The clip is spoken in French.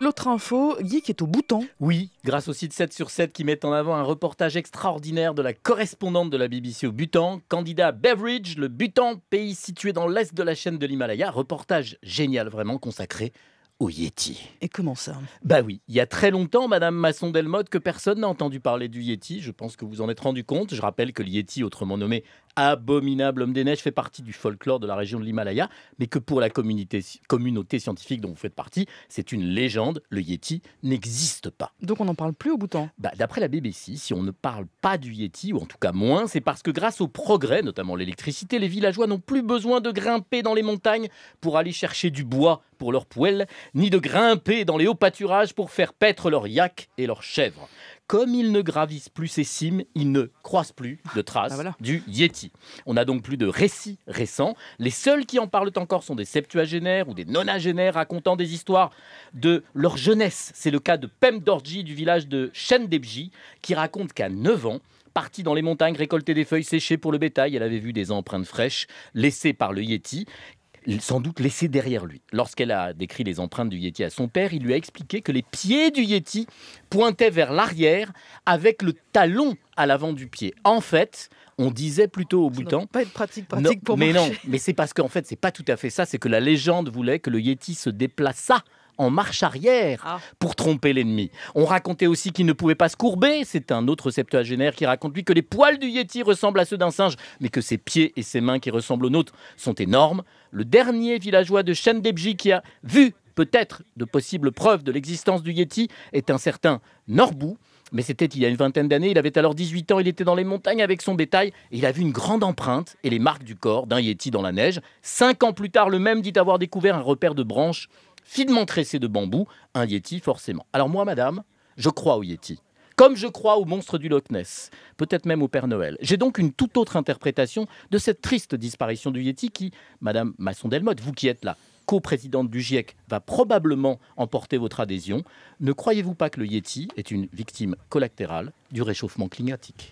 L'autre info, Guy qui est au Bhoutan. Oui, grâce au site 7 sur 7 qui met en avant un reportage extraordinaire de la correspondante de la BBC au Bhoutan, candidat Beveridge, le Bhoutan, pays situé dans l'est de la chaîne de l'Himalaya. Reportage génial vraiment consacré au Yéti. Et comment ça? Bah oui, il y a très longtemps, Madame Masson-Delmotte, que personne n'a entendu parler du Yéti. Je pense que vous en êtes rendu compte. Je rappelle que le Yéti, autrement nommé abominable homme des neiges, fait partie du folklore de la région de l'Himalaya, mais que pour la communauté scientifique dont vous faites partie, c'est une légende. Le Yéti n'existe pas. Donc on n'en parle plus au Bhoutan? D'après la BBC, si on ne parle pas du Yéti, ou en tout cas moins, c'est parce que grâce au progrès, notamment l'électricité, les villageois n'ont plus besoin de grimper dans les montagnes pour aller chercher du bois pour leurs poêles, ni de grimper dans les hauts pâturages pour faire paître leurs yaks et leurs chèvres. Comme ils ne gravissent plus ces cimes, ils ne croisent plus de traces du Yéti. On n'a donc plus de récits récents. Les seuls qui en parlent encore sont des septuagénaires ou des nonagénaires racontant des histoires de leur jeunesse. C'est le cas de Pem Dorji du village de Chendebji qui raconte qu'à 9 ans, partie dans les montagnes récolter des feuilles séchées pour le bétail, elle avait vu des empreintes fraîches laissées par le Yéti, sans doute laissé derrière lui. Lorsqu'elle a décrit les empreintes du Yéti à son père, il lui a expliqué que les pieds du Yéti pointaient vers l'arrière avec le talon à l'avant du pied. En fait, on disait plutôt au Bhoutan... Pas être pratique pour mais marcher. non, mais c'est parce qu'en fait, c'est pas tout à fait ça. C'est que la légende voulait que le Yéti se déplaçât en marche arrière pour tromper l'ennemi. On racontait aussi qu'il ne pouvait pas se courber. C'est un autre septuagénaire qui raconte lui que les poils du Yéti ressemblent à ceux d'un singe, mais que ses pieds et ses mains qui ressemblent aux nôtres sont énormes. Le dernier villageois de Chendebji qui a vu peut-être de possibles preuves de l'existence du Yéti est un certain Norbou. Mais c'était il y a une vingtaine d'années, il avait alors 18 ans, il était dans les montagnes avec son bétail et il a vu une grande empreinte et les marques du corps d'un Yéti dans la neige. 5 ans plus tard, le même dit avoir découvert un repère de branches finement tressé de bambou, un Yéti forcément. Alors moi, madame, je crois au Yéti, comme je crois au monstre du Loch Ness, peut-être même au Père Noël. J'ai donc une toute autre interprétation de cette triste disparition du Yéti qui, madame Masson-Delmotte, vous qui êtes la coprésidente du GIEC, va probablement emporter votre adhésion. Ne croyez-vous pas que le Yéti est une victime collatérale du réchauffement climatique ?